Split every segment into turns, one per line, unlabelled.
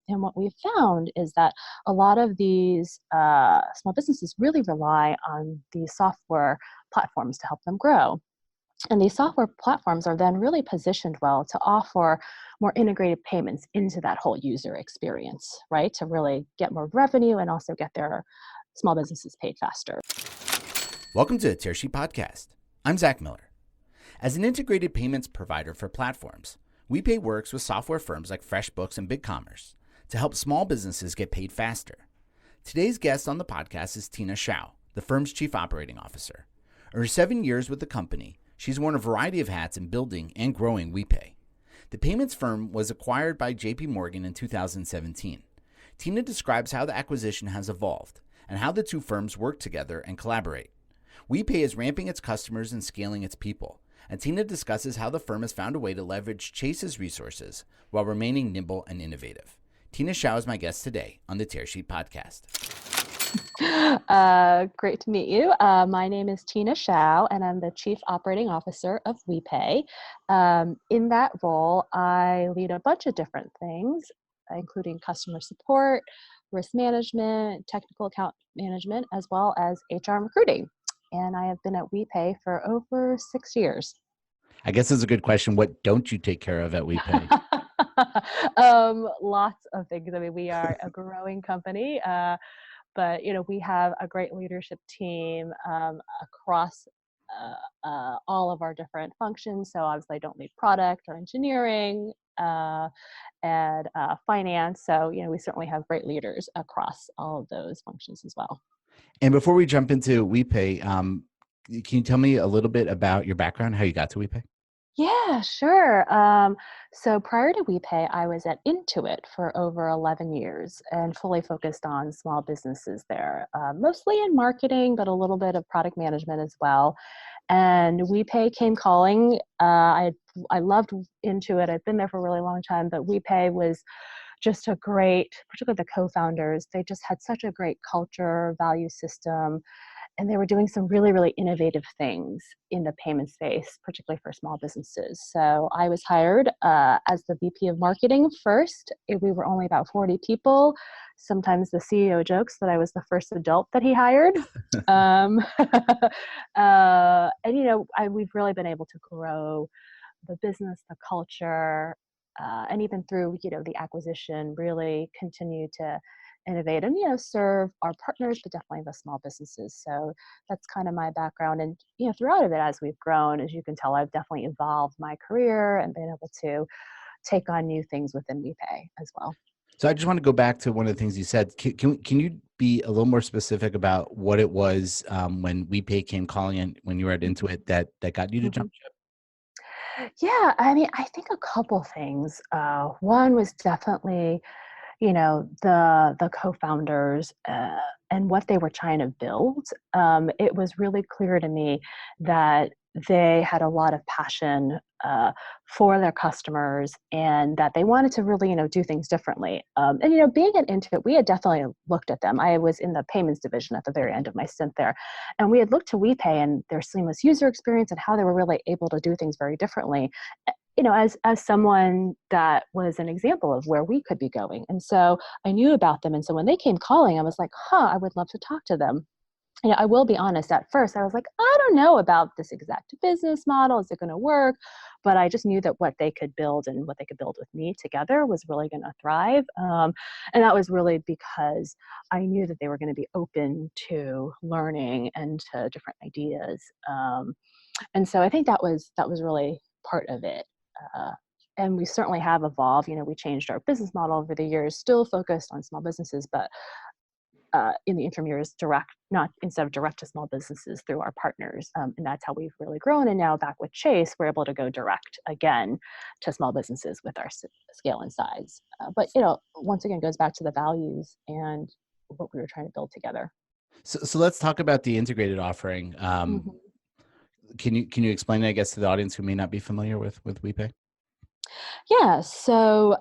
And what we've found is that a lot of these small businesses really rely on these software platforms to help them grow. And these software platforms are then really positioned well to offer more integrated payments into that whole user experience, right? To really get more revenue and also get their small businesses paid faster.
Welcome to the Tearsheet Podcast. I'm Zack Miller. As an integrated payments provider for platforms, WePay works with software firms like FreshBooks and BigCommerce to help small businesses get paid faster. Today's guest on the podcast is Tina Hsiao, the firm's Chief Operating Officer. In her 7 years with the company, she's worn a variety of hats in building and growing WePay. The payments firm was acquired by JPMorgan in 2017. Tina describes how the acquisition has evolved and how the two firms work together and collaborate. WePay is ramping its customers and scaling its people, and Tina discusses how the firm has found a way to leverage Chase's resources while remaining nimble and innovative. Tina Hsiao is my guest today on the Tearsheet Podcast.
Great to meet you. My name is Tina Hsiao, and I'm the Chief Operating Officer of WePay. In that role, I lead a bunch of different things, including customer support, risk management, technical account management, as well as HR and recruiting. And I have been at WePay for over 6 years.
I guess it's a good question. What don't you take care of at WePay?
Lots of things. I mean, we are a growing company, but we have a great leadership team across all of our different functions. So obviously, I don't lead product or engineering and finance. So we certainly have great leaders across all of those functions as well.
And before we jump into WePay, can you tell me a little bit about your background, how you got to WePay?
Yeah, sure. So prior to WePay, I was at Intuit for over 11 years and fully focused on small businesses there, mostly in marketing, but a little bit of product management as well. And WePay came calling. I loved Intuit. I've been there for a really long time, but WePay was just a great, particularly the co-founders, they just had such a great culture, value system, and they were doing some really, really innovative things in the payment space, particularly for small businesses. So I was hired as the VP of marketing first. We were only about 40 people. Sometimes the CEO jokes that I was the first adult that he hired. We've really been able to grow the business, the culture, and even through, the acquisition, really continue to innovate and, serve our partners, but definitely the small businesses. So that's kind of my background. And, throughout of it, as we've grown, as you can tell, I've definitely evolved my career and been able to take on new things within WePay as well.
So I just want to go back to one of the things you said. Can you be a little more specific about what it was when WePay came calling and when you were at Intuit that got you to jump ship?
Yeah, I mean, I think a couple things. One was definitely, the co-founders and what they were trying to build. It was really clear to me that they had a lot of passion for their customers and that they wanted to really, do things differently. Being at Intuit, we had definitely looked at them. I was in the payments division at the very end of my stint there. And we had looked to WePay and their seamless user experience and how they were really able to do things very differently. As someone that was an example of where we could be going. And so I knew about them. And so when they came calling, I was like, I would love to talk to them. I will be honest, at first, I was like, I don't know about this exact business model. Is it going to work? But I just knew that what they could build and what they could build with me together was really going to thrive. And that was really because I knew that they were going to be open to learning and to different ideas. And so I think that was really part of it. And we certainly have evolved. We changed our business model over the years, still focused on small businesses, but in the interim years, instead of direct to small businesses through our partners. And that's how we've really grown. And now back with Chase, we're able to go direct again to small businesses with our scale and size. But once again, it goes back to the values and what we were trying to build together.
So let's talk about the integrated offering. Can you explain, I guess, to the audience who may not be familiar with WePay?
Yeah. So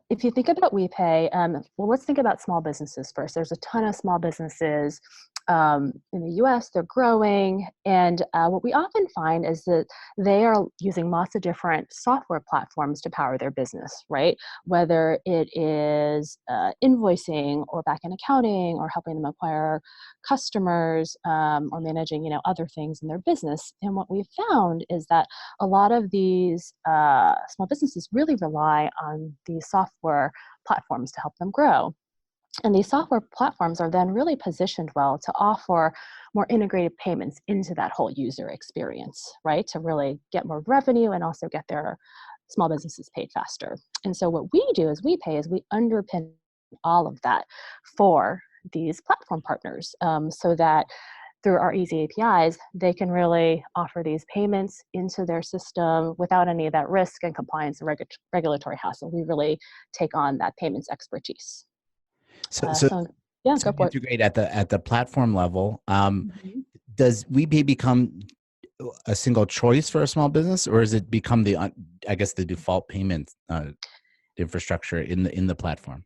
if you think about WePay, let's think about small businesses first. There's a ton of small businesses in the US, they're growing. And what we often find is that they are using lots of different software platforms to power their business, right? Whether it is invoicing or back-end accounting or helping them acquire customers or managing, other things in their business. And what we've found is that a lot of these small businesses really rely on these software platforms to help them grow. And these software platforms are then really positioned well to offer more integrated payments into that whole user experience, right? To really get more revenue and also get their small businesses paid faster. And so what we do is we underpin all of that for these platform partners so that through our easy APIs, they can really offer these payments into their system without any of that risk and compliance and regulatory hassle. We really take on that payments expertise.
So, so,
So yeah,
so
go for it.
integrate at the platform level.
Mhm.
Does WePay become a single choice for a small business, or has it become I guess the default payment infrastructure in the platform?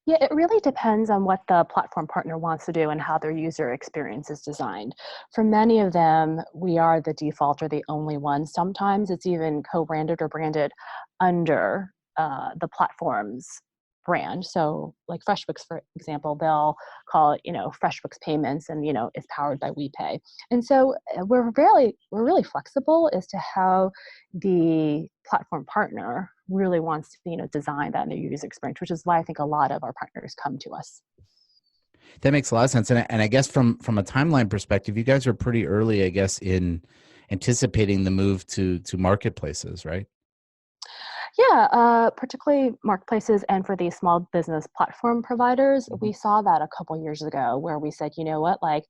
Yeah, it really depends on what the platform partner wants to do and how their user experience is designed. For many of them, we are the default or the only one. Sometimes it's even co-branded or branded under the platform's brand. So like FreshBooks, for example, they'll call it, FreshBooks Payments and, it's powered by WePay. And so we're really flexible as to how the platform partner really wants to, design that new user experience, which is why I think a lot of our partners come to us.
That makes a lot of sense. And I guess from a timeline perspective, you guys are pretty early, I guess, in anticipating the move to marketplaces, right?
Yeah, particularly marketplaces and for these small business platform providers,
Mhm.
we saw that a couple years ago where we said, you know what, like,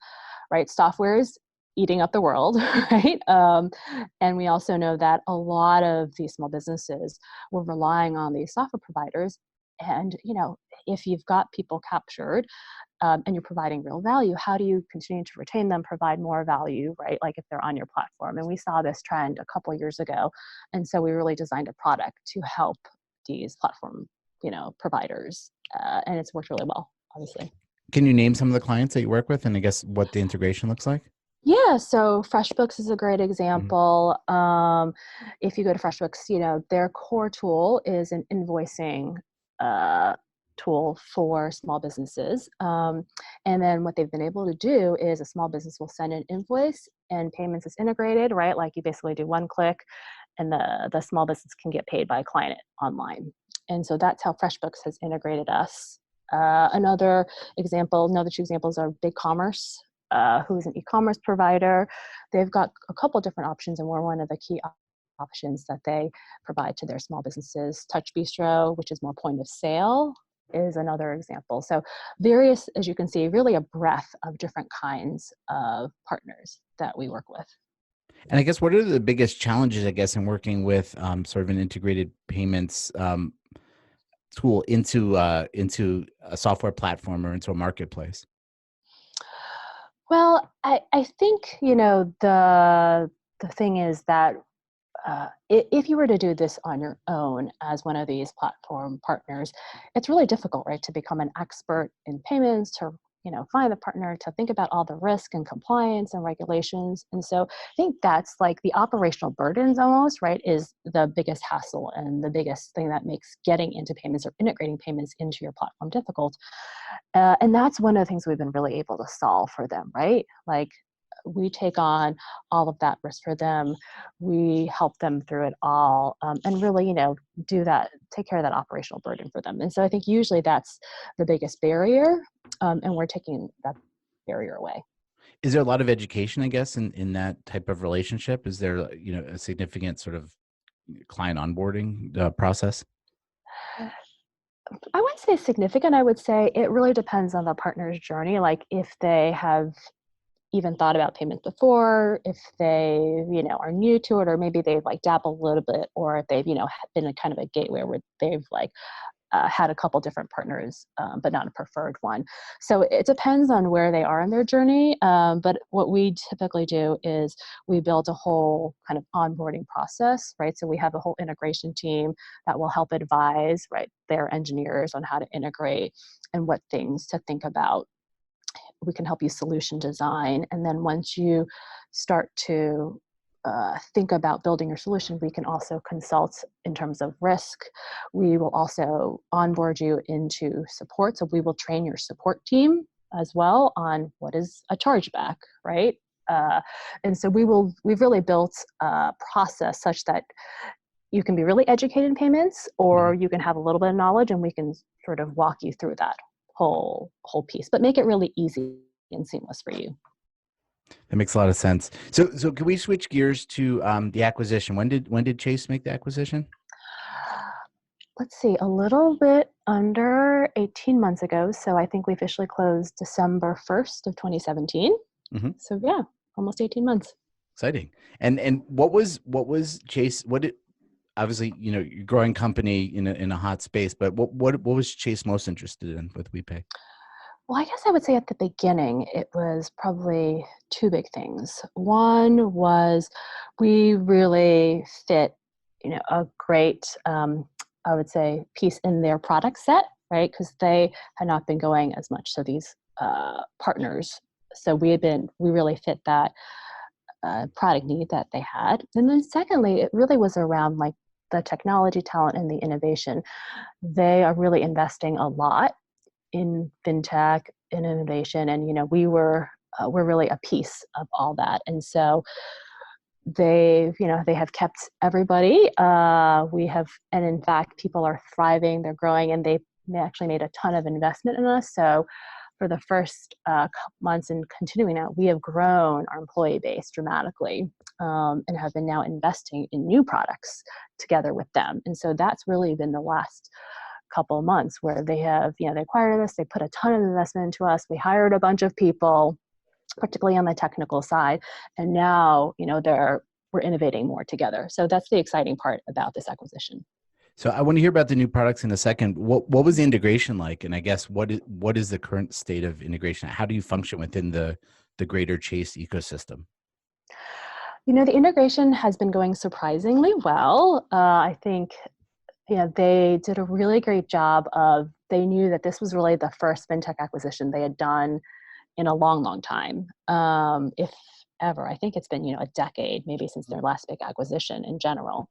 right, software is eating up the world, right? And we also know that a lot of these small businesses were relying on these software providers. And, if you've got people captured, and you're providing real value, how do you continue to retain them, provide more value, right? Like if they're on your platform. And we saw this trend a couple years ago. And so we really designed a product to help these platform, providers. And it's worked really well, obviously.
Can you name some of the clients that you work with, and I guess what the integration looks like?
Yeah, so FreshBooks is a great
Mhm.
example. If you go to FreshBooks, their core tool is an invoicing uh, tool for small businesses. And then what they've been able to do is a small business will send an invoice and payments is integrated, right? Like you basically do one click and the small business can get paid by a client online. And so that's how FreshBooks has integrated us. Another two examples are BigCommerce, who's an e-commerce provider. They've got a couple different options, and we're one of the key options that they provide to their small businesses. Touch Bistro, which is more point of sale, is another example. So various, as you can see, really a breadth of different kinds of partners that we work with.
And I guess what are the biggest challenges, I guess, in working with sort of an integrated payments tool into a software platform or into a marketplace?
Well, I think, the thing is that if you were to do this on your own as one of these platform partners, it's really difficult, right, to become an expert in payments, to find the partner, to think about all the risk and compliance and regulations. And so I think that's like the operational burdens almost, right, is the biggest hassle and the biggest thing that makes getting into payments or integrating payments into your platform difficult. And that's one of the things we've been really able to solve for them, right? Like we take on all of that risk for them. We help them through it all, and really, take care of that operational burden for them. And so I think usually that's the biggest barrier, and we're taking that barrier away.
Is there a lot of education, I guess, in that type of relationship? Is there, a significant sort of client onboarding process?
I wouldn't say significant. I would say it really depends on the partner's journey. Like if they have even thought about payments before, if they, are new to it, or maybe they've like dabbled a little bit, or if they've, been a kind of a gateway where they've like had a couple different partners, but not a preferred one. So it depends on where they are in their journey. But what we typically do is we build a whole kind of onboarding process, right? So we have a whole integration team that will help advise, right, their engineers on how to integrate and what things to think about we can help you solution design. And then once you start to think about building your solution, we can also consult in terms of risk. We will also onboard you into support. So we will train your support team as well on what is a chargeback, right? And so we've really built a process such that you can be really educated in payments, or you can have a little bit of knowledge, and we can sort of walk you through that whole piece, but make it really easy and seamless for you.
That makes a lot of sense. So can we switch gears to the acquisition? When did Chase make the acquisition?
Let's see, a little bit under 18 months ago. So I think we officially closed December 1st of 2017. Mm-hmm. So yeah, almost 18 months.
Exciting. And what was Chase? Obviously, you're a growing company in a hot space, but what was Chase most interested in with WePay?
Well, I guess I would say at the beginning, it was probably two big things. One was we really fit, a great, I would say, piece in their product set, right? Because they had not been going as much. So these partners, so we really fit that product need that they had. And then secondly, it really was around like the technology talent and the innovation. They are really investing a lot in fintech, in innovation, and we're really a piece of all that. And so they have kept everybody. And in fact, people are thriving, they're growing, and they actually made a ton of investment in us. So for the first couple months and continuing now, we have grown our employee base dramatically, and have been now investing in new products together with them. And so that's really been the last couple of months where they have, they acquired us, they put a ton of investment into us. We hired a bunch of people, particularly on the technical side. And now, we're innovating more together. So that's the exciting part about this acquisition.
So I want to hear about the new products in a second. What was the integration like? And I guess what is the current state of integration? How do you function within the greater Chase ecosystem?
The integration has been going surprisingly well. I think they did a really great job they knew that this was really the first fintech acquisition they had done in a long, long time. If ever, I think it's been, a decade, maybe since their last big acquisition in general.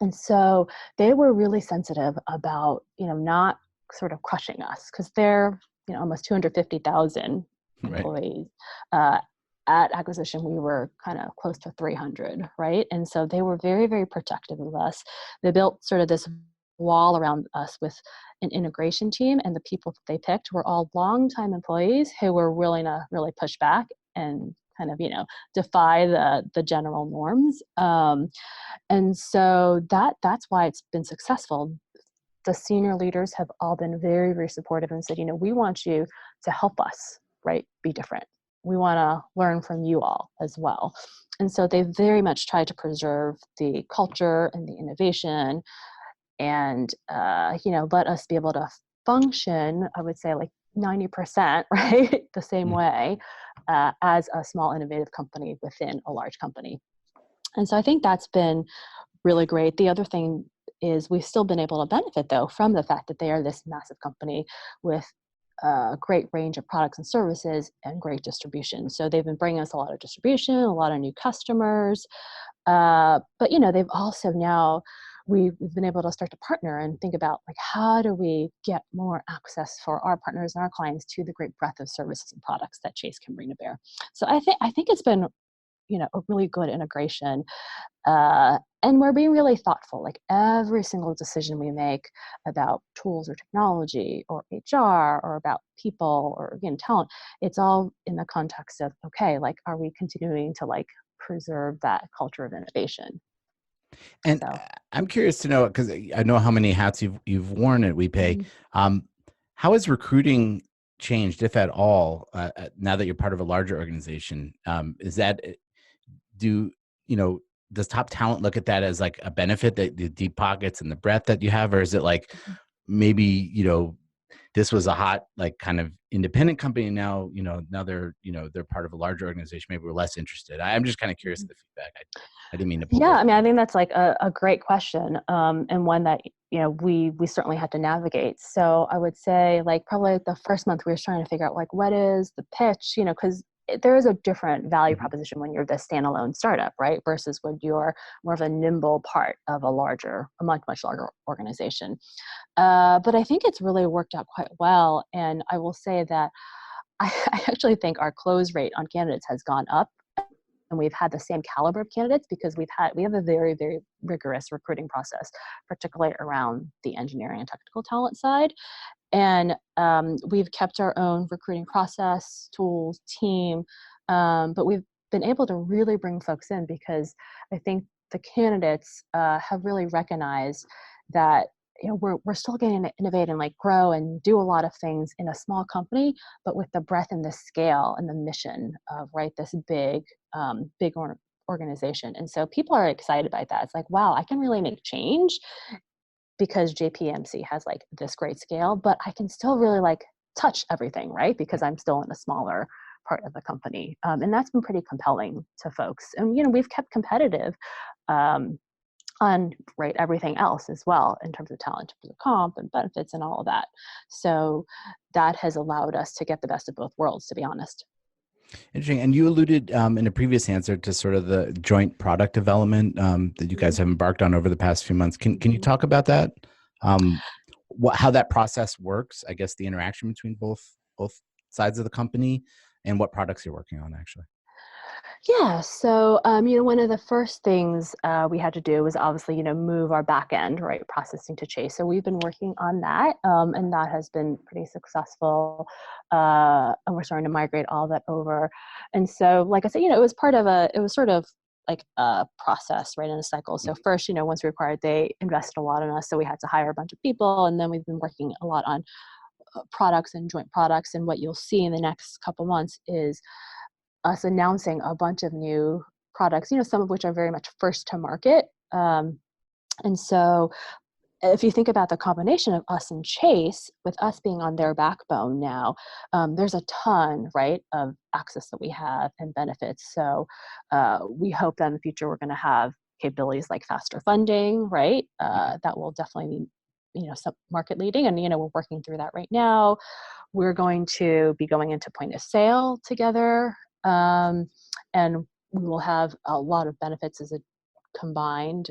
And so they were really sensitive about, not sort of crushing us, because they're, almost 250,000 employees. Right. At acquisition, we were kind of close to 300, right? And so they were very, very protective of us. They built sort of this wall around us with an integration team, and the people that they picked were all longtime employees who were willing to really push back and kind of, defy the general norms. And so that's why it's been successful. The senior leaders have all been very, very supportive and said, we want you to help us, right, be different. We want to learn from you all as well. And so they very much tried to preserve the culture and the innovation and, let us be able to function, I would say like 90%, right, the same way as a small innovative company within a large company. And so I think that's been really great. The other thing is we've still been able to benefit, though, from the fact that they are this massive company with a great range of products and services and great distribution. So they've been bringing us a lot of distribution, a lot of new customers. But, they've also now, we've been able to start to partner and think about, like, how do we get more access for our partners and our clients to the great breadth of services and products that Chase can bring to bear. So I think it's been, a really good integration. And we're being really thoughtful. Like every single decision we make about tools or technology or HR or about people or, talent, it's all in the context of, okay, like, are we continuing to like preserve that culture of innovation?
And so, I'm curious to know, because I know how many hats you've worn at WePay. Mm-hmm. How has recruiting changed, if at all, now that you're part of a larger organization? Does top talent look at that as like a benefit, that the deep pockets and the breadth that you have? Or is it like maybe, this was a hot, like kind of independent company. Now, now they're part of a larger organization. Maybe we're less interested. I'm just kind of curious of the feedback. I didn't mean to.
Yeah. I mean, I think that's like a great question. And one that, we certainly had to navigate. So I would say like probably the first month we were trying to figure out like what is the pitch, because there is a different value
Mhm.
proposition when you're the standalone startup, right? Versus when you're more of a nimble part of a much, much larger organization. But I think it's really worked out quite well. And I will say that I actually think our close rate on candidates has gone up, and we've had the same caliber of candidates because we have a very, very rigorous recruiting process, particularly around the engineering and technical talent side. And we've kept our own recruiting process, tools, team, but we've been able to really bring folks in because I think the candidates have really recognized that we're still getting to innovate and like grow and do a lot of things in a small company, but with the breadth and the scale and the mission of this big organization. And so people are excited by that. It's like, wow, I can really make change because JPMC has like this great scale, but I can still really like touch everything, right? Because I'm still in a smaller part of the company. And that's been pretty compelling to folks. And, we've kept competitive um, on everything else as well in terms of talent, in terms of comp and benefits and all of that. So that has allowed us to get the best of both worlds, to be honest.
Interesting. And you alluded in a previous answer to sort of the joint product development that you guys have embarked on over the past few months. Can you talk about that? Um, how that process works? I guess the interaction between both sides of the company and what products you're working on, actually.
Yeah. So, one of the first things we had to do was obviously, move our back end, right, processing to Chase. So we've been working on that, and that has been pretty successful. And we're starting to migrate all that over. And so, like I said, it was sort of like a process, right, in a cycle. So first, once we acquired, they invested a lot in us. So we had to hire a bunch of people. And then we've been working a lot on products and joint products. And what you'll see in the next couple months is us announcing a bunch of new products, some of which are very much first to market. And so if you think about the combination of us and Chase, with us being on their backbone now, there's a ton, right, of access that we have and benefits. So we hope that in the future we're going to have capabilities like faster funding, right? That will definitely be, some market leading, and we're working through that right now. We're going to be going into point of sale together, and we will have a lot of benefits as a combined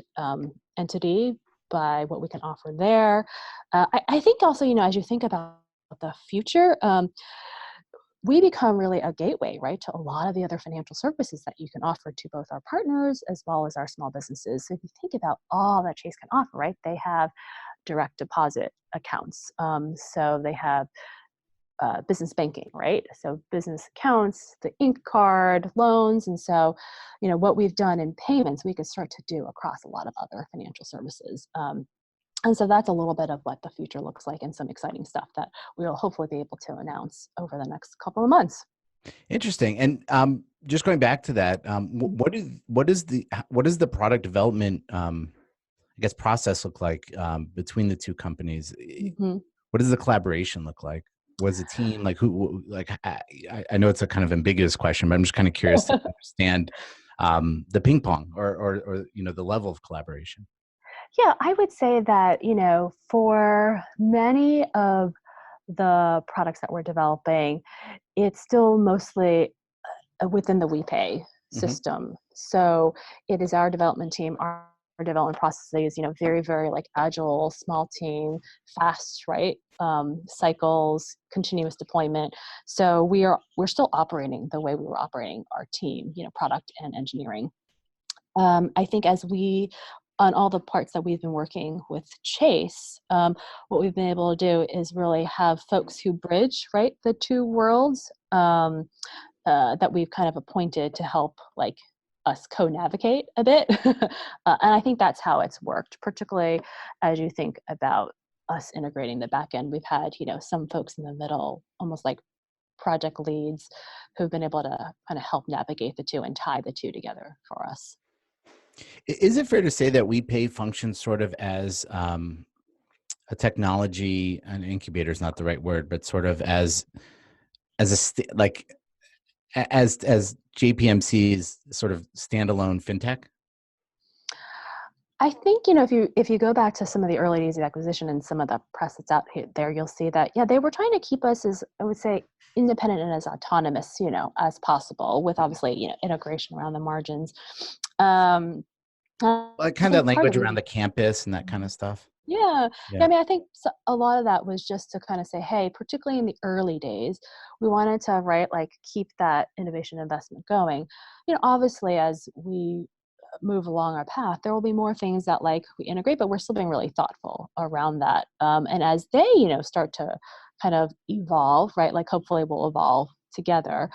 entity by what we can offer there. I think also, as you think about the future, we become really a gateway, right, to a lot of the other financial services that you can offer to both our partners as well as our small businesses. So if you think about all that Chase can offer, right, they have direct deposit accounts. So they have business banking, right? So business accounts, the ink card, loans. And so, what we've done in payments, we could start to do across a lot of other financial services. And so that's a little bit of what the future looks like and some exciting stuff that we'll hopefully be able to announce over the next couple of months.
Interesting. And just going back to that, what is the product development I guess process look like between the two companies?
Mm-hmm.
What does the collaboration look like? Was a team like like I know it's a kind of ambiguous question, but I'm just kind of curious to understand the ping pong or the level of collaboration.
Yeah, I would say that, for many of the products that we're developing, it's still mostly within the WePay
Hmm.
system. So it is our development team, our development processes, very, very like agile, small team, fast, right? Cycles, continuous deployment. So we're still operating the way we were operating our team, product and engineering. I think on all the parts that we've been working with Chase, what we've been able to do is really have folks who bridge, right, the two worlds, that we've kind of appointed to help like us co-navigate a bit. And I think that's how it's worked, particularly as you think about us integrating the back end. We've had, some folks in the middle, almost like project leads, who've been able to kind of help navigate the two and tie the two together for us.
Is it fair to say that WePay functions sort of as a technology, an incubator is not the right word, but sort of like as JPMC's sort of standalone fintech?
I think, if you go back to some of the early days of acquisition and some of the press that's out there, you'll see that, yeah, they were trying to keep us as, I would say, independent and as autonomous, as possible, with obviously, integration around the margins. Um,
Like
I
kind of
think part of
language
the
around
reason.
the campus and that kind of stuff.
Yeah. Yeah,
Yeah.
I mean, I think a lot of that was just to kind of say, hey, particularly in the early days, we wanted to, right, like keep that innovation investment going. Obviously, as we move along our path, there will be more things that like we integrate, but we're still being really thoughtful around that. And as they, start to kind of evolve, right, like hopefully we'll evolve together.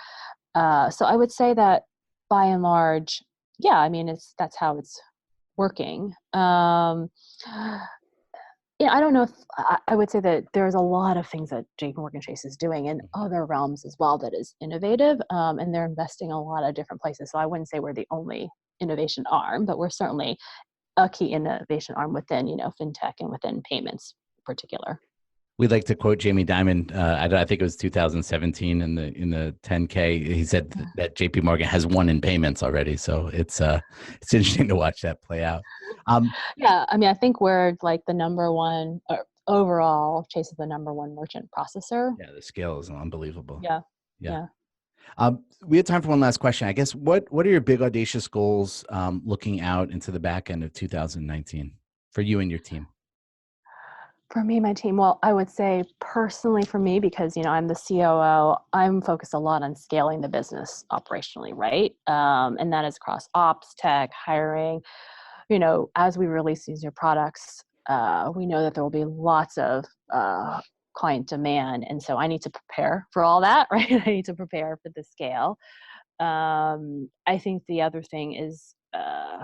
So I would say that by and large, yeah, I mean, that's how it's working. I don't know if I would say that there's a lot of things that JPMorgan Chase is doing in other realms as well that is innovative, and they're investing a lot of different places. So I wouldn't say we're the only innovation arm, but we're certainly a key innovation arm within, fintech and within payments in particular.
We like to quote Jamie Dimon. I think it was 2017 in the 10K. He said that JP Morgan has won in payments already. So it's interesting to watch that play out.
Yeah, I mean, I think we're like the number one, or overall, Chase is the number one merchant processor.
Yeah, the scale is unbelievable.
Yeah,
Yeah.
yeah.
We have time for one last question. I guess what are your big audacious goals looking out into the back end of 2019 for you and your team?
For me, my team, well, I would say personally for me, because, I'm the COO, I'm focused a lot on scaling the business operationally, right? And that is across ops, tech, hiring. As we release these new products, we know that there will be lots of client demand. And so I need to prepare for all that, right? I need to prepare for the scale. I think the other thing is,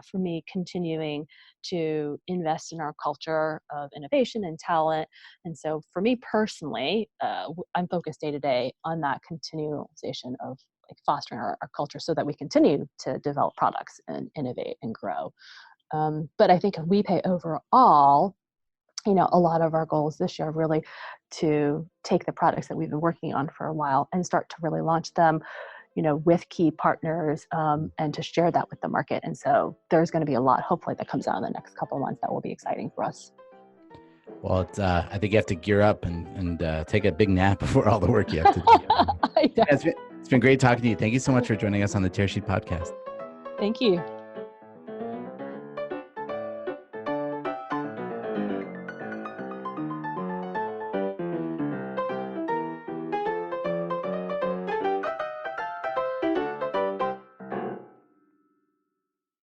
for me, continuing to invest in our culture of innovation and talent. And so for me personally, I'm focused day to day on that continualization of like fostering our culture so that we continue to develop products and innovate and grow. But I think WePay overall, a lot of our goals this year are really to take the products that we've been working on for a while and start to really launch them, with key partners, and to share that with the market. And so there's going to be a lot, hopefully, that comes out in the next couple of months that will be exciting for us.
Well, I think you have to gear up and take a big nap before all the work you have to do. It's been great talking to you. Thank you so much for joining us on the Tearsheet Podcast.
Thank you.